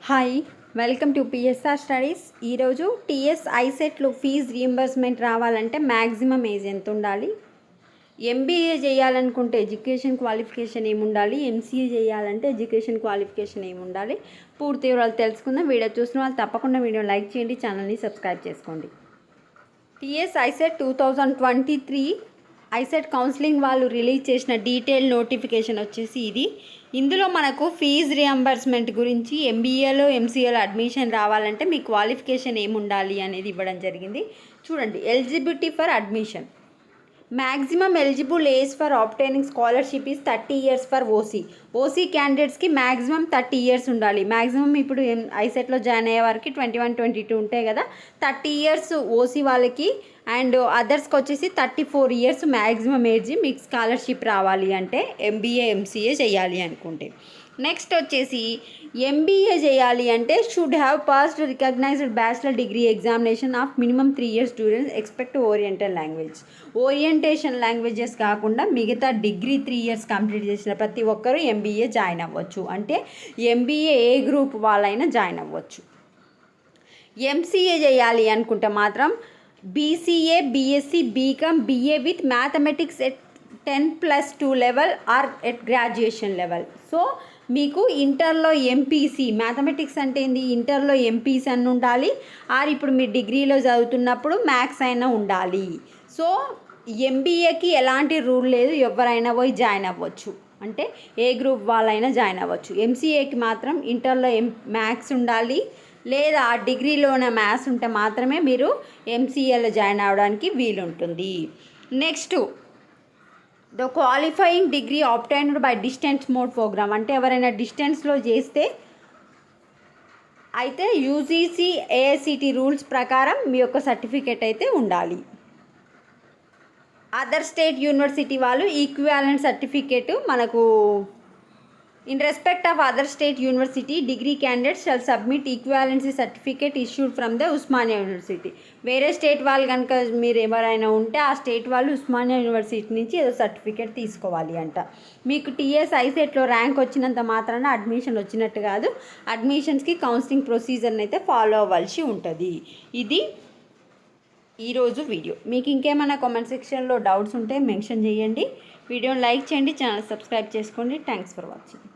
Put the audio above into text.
Hi, welcome to PSR studies. ఈరోజు TS ఐసెట్లో fees reimbursement రావాలంటే maximum age ఎంత ఉండాలి, ఎంబీఏ చేయాలనుకుంటే ఎడ్యుకేషన్ క్వాలిఫికేషన్ ఏముండాలి, ఎంసీఏ చేయాలంటే ఎడ్యుకేషన్ క్వాలిఫికేషన్ ఏముండాలి, పూర్తి వివరాలు తెలుసుకుందాం. వీడియో చూసిన వాళ్ళు తప్పకుండా వీడియో లైక్ చేయండి, ఛానల్ని సబ్స్క్రైబ్ చేసుకోండి. టీఎస్ ఐసెట్ 2023 ఐసెట్ కౌన్సిలింగ్ వాళ్ళు రిలీజ్ చేసిన డీటెయిల్ నోటిఫికేషన్ వచ్చేసి ఇది. ఇందులో మనకు ఫీజ్ రియంబర్స్మెంట్ గురించి ఎంబీఏలో ఎంసీఏలో అడ్మిషన్ రావాలంటే మీ క్వాలిఫికేషన్ ఏముండాలి అనేది ఇవ్వడం జరిగింది. చూడండి, eligibility for admission. Maximum eligible age for obtaining scholarship is 30 years for OC క్యాండిడేట్స్కి మ్యాక్సిమం 30 years ఉండాలి. మ్యాక్సిమం ఇప్పుడు ఐసెట్లో జాయిన్ అయ్యే వారికి 21, 22 ఉంటాయి కదా, 30 years ఓసీ వాళ్ళకి, అండ్ అదర్స్కి వచ్చేసి 34 years మ్యాక్సిమం ఏజ్ మీకు స్కాలర్షిప్ రావాలి అంటే ఎంబీఏ ఎంసీఏ చేయాలి అనుకుంటే. నెక్స్ట్ వచ్చేసి ఎంబీఏ చేయాలి అంటే should have passed recognised bachelor degree examination of minimum 3 years students expect oriental language. Orientation languages కాకుండా మిగతా డిగ్రీ 3 years కంప్లీట్ చేసిన ప్రతి ఒక్కరూ ఎంబీఏ జాయిన్ అవ్వచ్చు. అంటే ఎంబీఏ ఏ గ్రూప్ వాళ్ళైనా జాయిన్ అవ్వచ్చు. ఎంసీఏ చేయాలి అనుకుంటే మాత్రం BCA, BSc, BCom, BA with mathematics at 10+2 level or at graduation level. So మీకు ఇంటర్లో ఎంపీసీ, మ్యాథమెటిక్స్ అంటే ఏంది, ఇంటర్లో ఎంపీసీ అని ఉండాలి, ఆర్ ఇప్పుడు మీరు డిగ్రీలో చదువుతున్నప్పుడు మ్యాథ్స్ అయినా ఉండాలి. సో ఎంబీఏకి ఎలాంటి రూల్ లేదు, ఎవరైనా పోయి జాయిన్ అవ్వచ్చు, అంటే ఏ గ్రూప్ వాళ్ళైనా జాయిన్ అవ్వచ్చు. ఎంసీఏకి మాత్రం ఇంటర్లో మ్యాథ్స్ ఉండాలి, లేదా డిగ్రీలోన మ్యాథ్స్ ఉంటే మాత్రమే మీరు ఎంసీఏలో జాయిన్ అవ్వడానికి వీలుంటుంది. Next, the qualifying degree obtained by distance mode program. అంటే ఎవరైనా డిస్టెన్స్లో చేస్తే అయితే యూజీసీ ఏఐసిటి రూల్స్ ప్రకారం మీ యొక్క సర్టిఫికేట్ అయితే ఉండాలి. అదర్ స్టేట్ యూనివర్సిటీ వాళ్ళు ఈక్వివాలెంట్ సర్టిఫికేట్ మనకు in respect of other state university degree candidates shall submit equivalency certificate issued from the Osmania university. వేరే స్టేట్ వాళ్ళు కనుక మీరు ఎవరైనా ఉంటే ఆ స్టేట్ వాళ్ళు ఉస్మానియా యూనివర్సిటీ నుంచి ఏదో సర్టిఫికేట్ తీసుకోవాలి అంట. మీకు టీఎస్ ఐసెట్లో ర్యాంక్ వచ్చినంత మాత్రాన అడ్మిషన్ వచ్చినట్టు కాదు, అడ్మిషన్స్కి కౌన్సిలింగ్ ప్రొసీజర్ని అయితే ఫాలో అవ్వాల్సి ఉంటుంది. ఇది ఈరోజు వీడియో. మీకు ఇంకేమైనా కామెంట్ సెక్షన్లో డౌట్స్ ఉంటే మెన్షన్ చేయండి. వీడియోని లైక్ చేయండి, ఛానల్ సబ్స్క్రైబ్ చేసుకోండి. Thanks for watching.